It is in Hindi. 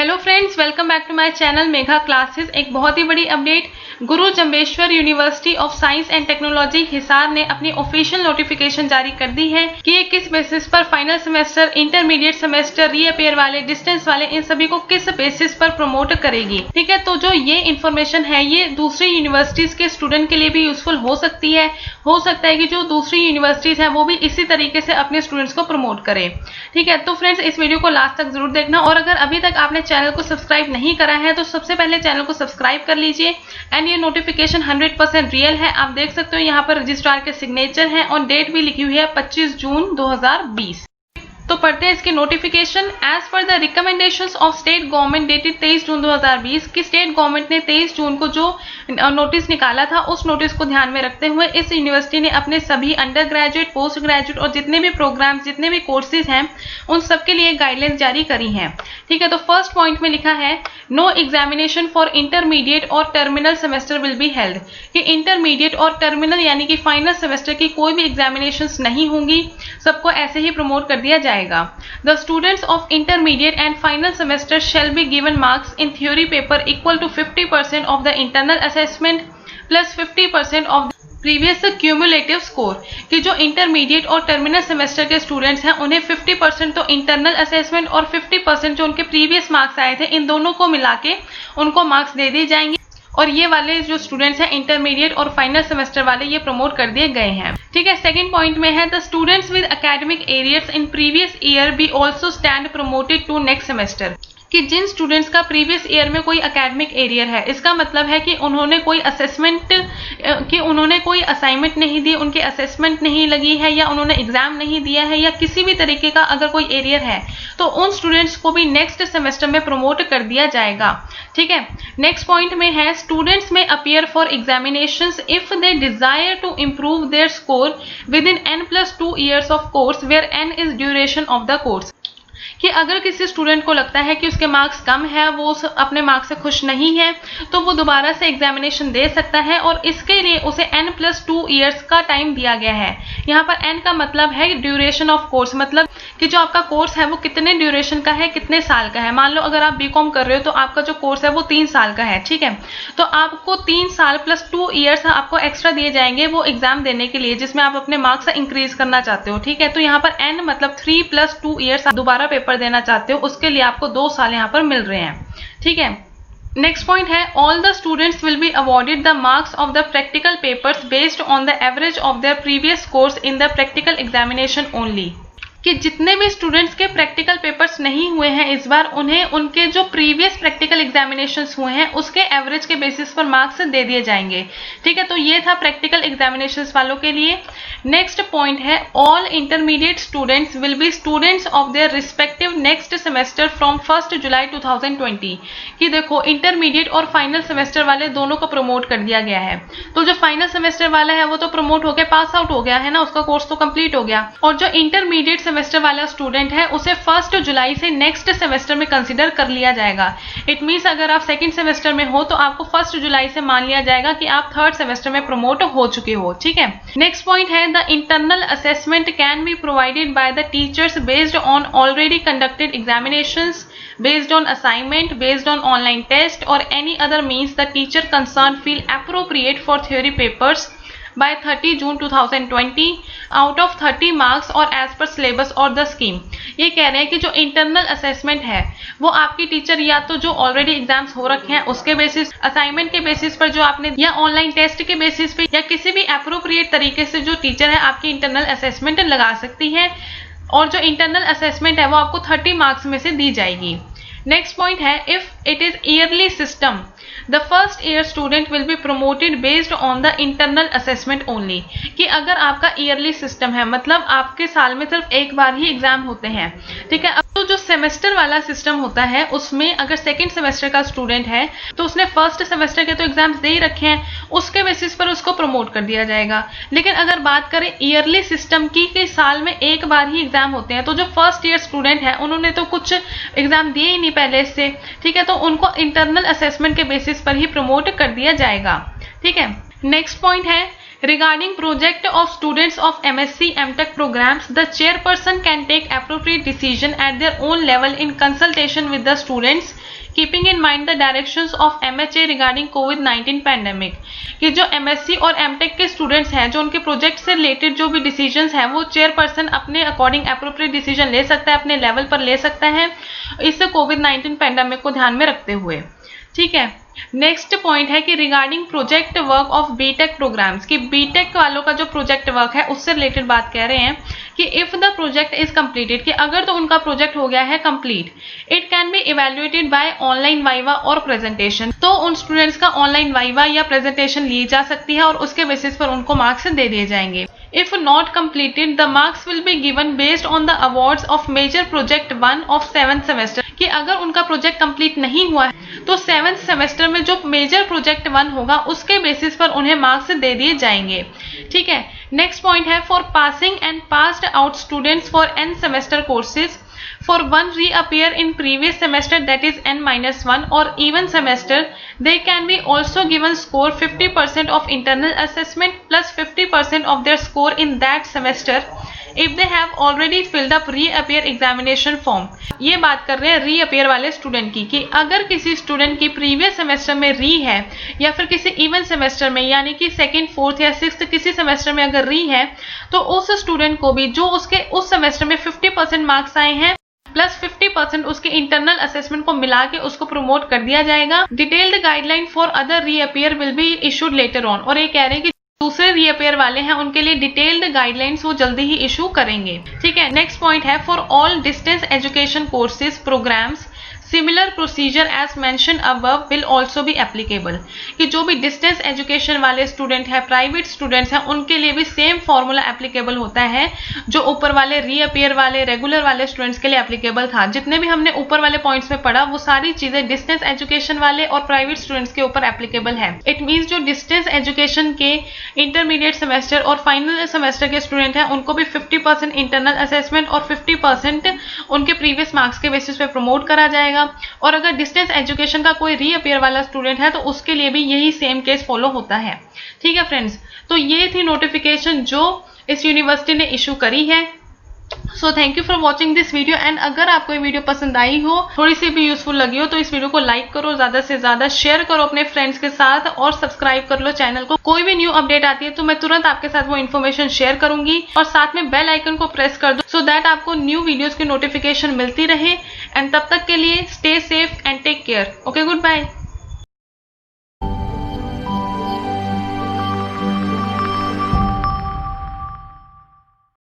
Hello friends, welcome back to my channel Megha classes. एक बहुत ही बड़ी update, Guru Jambheshwar university of science and technology Hisar ने अपनी ऑफिशियल नोटिफिकेशन जारी कर दी है कि ये किस बेसिस पर final semester, intermediate semester, reappear वाले, डिस्टेंस वाले, इन सभी को किस बेसिस पर प्रमोट करेगी। ठीक है, तो जो ये इन्फॉर्मेशन है ये दूसरी यूनिवर्सिटीज के स्टूडेंट के लिए भी यूजफुल हो सकती है। हो सकता है कि जो दूसरी यूनिवर्सिटीज है वो भी इसी तरीके से अपने स्टूडेंट्स को प्रमोट करें। ठीक है, तो फ्रेंड्स इस वीडियो को लास्ट तक जरूर देखना, और अगर अभी तक आपने चैनल को सब्सक्राइब नहीं करा है तो सबसे पहले चैनल को सब्सक्राइब कर लीजिए। एंड ये नोटिफिकेशन 100% रियल है। आप देख सकते हो यहाँ पर रजिस्ट्रार के सिग्नेचर हैं और डेट भी लिखी हुई है 25 जून 2020। तो पढ़ते हैं इसकी notification. As per the recommendations of state government dated 23 June 2020 की स्टेट गवर्नमेंट ने 23 जून को जो नोटिस निकाला था उस नोटिस को ध्यान में रखते हुए इस यूनिवर्सिटी ने अपने सभी अंडर ग्रेजुएट, पोस्ट ग्रेजुएट और जितने भी प्रोग्राम्स, जितने भी कोर्सेज हैं उन सबके लिए गाइडलाइंस जारी करी हैं। ठीक है, तो फर्स्ट पॉइंट में लिखा है नो एग्जामिनेशन फॉर इंटरमीडिएट और terminal semester will be held, कि इंटरमीडिएट और टर्मिनल यानी कि फाइनल सेमेस्टर की कोई भी एग्जामिनेशंस नहीं होंगी, सबको ऐसे ही प्रमोट कर दिया जाएगा। The students of intermediate and final semester shall be given marks in theory paper equal to 50% of the internal assessment plus 50% of the previous cumulative score, कि जो इंटरमीडिएट और टर्मिनल सेमेस्टर के स्टूडेंट्स हैं उन्हें 50% तो इंटरनल असेसमेंट और 50% जो उनके प्रीवियस मार्क्स आए थे इन दोनों को मिला के उनको मार्क्स दे दिए जाएंगे। और ये वाले जो स्टूडेंट्स हैं इंटरमीडिएट और फाइनल सेमेस्टर वाले ये प्रमोट कर दिए गए हैं। ठीक है, सेकंड पॉइंट में है the students with academic arrears in previous year be also stand promoted to next semester, कि जिन स्टूडेंट्स का प्रीवियस ईयर में कोई एकेडमिक एरियर है, इसका मतलब है कि उन्होंने कोई असाइनमेंट नहीं दी, उनके असेसमेंट नहीं लगी है, या उन्होंने एग्जाम नहीं दिया है, या किसी भी तरीके का अगर कोई एरियर है तो उन स्टूडेंट्स को भी नेक्स्ट सेमेस्टर में प्रमोट कर दिया जाएगा। ठीक है, नेक्स्ट पॉइंट में है स्टूडेंट्स में appear for examinations if they desire to improve their score within n+2 years of course where n is duration of the course, कि अगर किसी स्टूडेंट को लगता है कि उसके मार्क्स कम है, वो अपने मार्क्स से खुश नहीं है, तो वो दोबारा से एग्जामिनेशन दे सकता है और इसके लिए उसे n+2 years का टाइम दिया गया है। यहाँ पर n का मतलब है ड्यूरेशन ऑफ कोर्स, मतलब कि जो आपका कोर्स है वो कितने ड्यूरेशन का है, कितने साल का है। मान लो अगर आप बीकॉम कर रहे हो तो आपका जो कोर्स है वो 3 साल का है। ठीक है, तो आपको 3 साल + 2 years आपको एक्स्ट्रा दिए जाएंगे वो एग्जाम देने के लिए, जिसमें आप अपने मार्क्स इंक्रीज करना चाहते हो। ठीक है, तो यहाँ पर n मतलब 3 + 2 years दोबारा पेपर देना चाहते हो, उसके लिए आपको 2 साल यहाँ पर मिल रहे हैं। ठीक है, नेक्स्ट पॉइंट है all the students will be awarded the marks of the practical papers based on the average of their previous course in the practical examination only, कि जितने भी स्टूडेंट्स के प्रैक्टिकल पेपर्स नहीं हुए हैं इस बार, उन्हें उनके जो प्रीवियस प्रैक्टिकल एग्जामिनेशंस हुए हैं उसके एवरेज के बेसिस पर मार्क्स दे दिए जाएंगे। ठीक है, तो ये था प्रैक्टिकल एग्जामिनेशंस वालों के लिए। नेक्स्ट पॉइंट है all intermediate students will be students of their respective next semester from 1 जुलाई 2020, कि देखो इंटरमीडिएट और फाइनल सेमेस्टर वाले दोनों को प्रमोट कर दिया गया है। तो जो फाइनल सेमेस्टर वाला है वो तो प्रमोट होकर पास आउट हो गया है ना, उसका कोर्स तो कंप्लीट हो गया, और जो इंटरमीडिएट सेमेस्टर वाला स्टूडेंट है उसे 1 जुलाई से नेक्स्ट सेमेस्टर में कंसीडर कर लिया जाएगा। इट मींस अगर आप सेकंड सेमेस्टर में हो तो आपको 1 जुलाई से मान लिया जाएगा कि आप थर्ड सेमेस्टर में प्रमोट हो चुके हो। ठीक है, नेक्स्ट पॉइंट है the internal assessment can be provided by the teachers based on already conducted examinations, based on assignment, based on online test or any other means the teacher concerned feel appropriate for theory papers by 30 June 2020 out of 30 marks or as per syllabus or the scheme। ये कह रहे हैं कि जो इंटरनल असेसमेंट है वो आपकी टीचर या तो जो ऑलरेडी एग्जाम्स हो रखे हैं उसके बेसिस, असाइनमेंट के बेसिस पर जो आपने, या ऑनलाइन टेस्ट के बेसिस पे, या किसी भी अप्रोप्रिएट तरीके से जो टीचर है आपकी इंटरनल असेसमेंट लगा सकती है, और जो इंटरनल असेसमेंट है वो आपको 30 मार्क्स में से दी जाएगी। नेक्स्ट पॉइंट है if it is yearly system the first year student will be promoted based on the internal assessment only, कि अगर आपका ईयरली सिस्टम है मतलब आपके साल में सिर्फ एक बार ही एग्जाम होते हैं। ठीक है, अब तो जो सेमेस्टर वाला सिस्टम होता है उसमें अगर सेकंड सेमेस्टर का स्टूडेंट है तो उसने फर्स्ट सेमेस्टर के तो एग्जाम्स दे ही रखे हैं, उसके बेसिस पर उसको प्रमोट कर दिया जाएगा। लेकिन अगर बात करें ईयरली सिस्टम की कि साल में एक बार ही एग्जाम होते हैं, तो जो फर्स्ट ईयर स्टूडेंट है उन्होंने तो कुछ एग्जाम दिए ही नहीं पहले से। ठीक है, तो उनको इंटरनल असेसमेंट के बेसिस पर ही प्रमोट कर दिया जाएगा। ठीक है, नेक्स्ट पॉइंट है regarding project of students of MSc MTech programs, the chairperson can take appropriate decision at their own level in consultation with the students keeping in mind the directions of MHA regarding covid pandemic, कि जो MSc और MTech के स्टूडेंट्स हैं, जो उनके प्रोजेक्ट से रिलेटेड जो भी डिसीजंस हैं, वो चेयरपर्सन अपने अकॉर्डिंग एप्रोप्रिएट डिसीजन ले सकता है, अपने लेवल पर ले सकता है, इस कोविड-19 पैंडेमिक को ध्यान में रखते हुए। ठीक है, नेक्स्ट पॉइंट है कि regarding project work of BTech programmes, कि बीटेक वालों का जो प्रोजेक्ट वर्क है उससे रिलेटेड बात कह रहे हैं कि if the project is completed, कि अगर तो उनका प्रोजेक्ट हो गया है complete, it can be evaluated by online viva और प्रेजेंटेशन, तो उन स्टूडेंट्स का ऑनलाइन वाइवा या प्रेजेंटेशन ली जा सकती है और उसके बेसिस पर उनको मार्क्स दे दिए जाएंगे। If not completed, the marks will be given based on the awards of major project 1 of 7th semester, कि अगर उनका प्रोजेक्ट कंप्लीट नहीं हुआ है तो 7th सेमेस्टर में जो मेजर प्रोजेक्ट 1 होगा उसके बेसिस पर उन्हें मार्क्स दे दिए जाएंगे। ठीक है, नेक्स्ट पॉइंट है for passing and passed out students for n semester courses, for one reappear in previous semester, that is N-1 or even semester, they can be also given score 50% of internal assessment plus 50% of their score in that semester if they have already filled up reappear examination form। ये बात कर रहे हैं reappear वाले स्टूडेंट की, कि अगर किसी स्टूडेंट की प्रीवियस सेमेस्टर में री है या फिर किसी इवन सेमेस्टर में, यानी कि सेकंड, फोर्थ या सिक्स्थ किसी सेमेस्टर में अगर री है, तो उस स्टूडेंट को भी जो उसके उस सेमेस्टर में 50% मार्क्स आए हैं प्लस 50% उसके इंटरनल असेसमेंट को मिला के उसको प्रमोट कर दिया जाएगा। Detailed guideline for other reappear will be issued later on, और ये कह रहे हैं कि दूसरे रीअपियर वाले हैं उनके लिए डिटेल्ड गाइडलाइंस वो जल्दी ही इशू करेंगे। ठीक है, नेक्स्ट पॉइंट है for all distance education courses programmes similar procedure as mentioned above will also be applicable, कि जो भी डिस्टेंस एजुकेशन वाले स्टूडेंट है, प्राइवेट स्टूडेंट्स हैं, उनके लिए भी सेम फॉर्मूला एप्लीकेबल होता है जो ऊपर वाले रीअपियर वाले रेगुलर वाले स्टूडेंट्स के लिए एप्लीकेबल था। जितने भी हमने ऊपर वाले पॉइंट्स में पढ़ा वो सारी चीजें डिस्टेंस एजुकेशन वाले और प्राइवेट स्टूडेंट्स के ऊपर एप्लीकेबल है। इट मीन्स जो डिस्टेंस एजुकेशन के इंटरमीडिएट सेमेस्टर और फाइनल सेमेस्टर के स्टूडेंट हैं उनको भी 50% इंटरनल असेसमेंट और 50% उनके प्रीवियस मार्क्स के बेसिस पे प्रमोट करा जाएगा। और अगर डिस्टेंस एजुकेशन का कोई रीअपियर वाला स्टूडेंट है तो उसके लिए भी यही सेम केस फॉलो होता है। ठीक है फ्रेंड्स, तो ये थी नोटिफिकेशन जो इस यूनिवर्सिटी ने इशू करी है। So thank you for watching this video, and अगर आपको ये वीडियो पसंद आई हो, थोड़ी सी भी यूजफुल लगी हो, तो इस वीडियो को लाइक करो, ज्यादा से ज्यादा शेयर करो अपने फ्रेंड्स के साथ और सब्सक्राइब कर लो चैनल को। कोई भी न्यू अपडेट आती है तो मैं तुरंत आपके साथ वो इन्फॉर्मेशन शेयर करूंगी, और साथ में बेल आइकन को प्रेस कर दो सो दैट आपको न्यू वीडियोज की नोटिफिकेशन मिलती रहे। एंड तब तक के लिए stay safe and take care. Okay, good bye.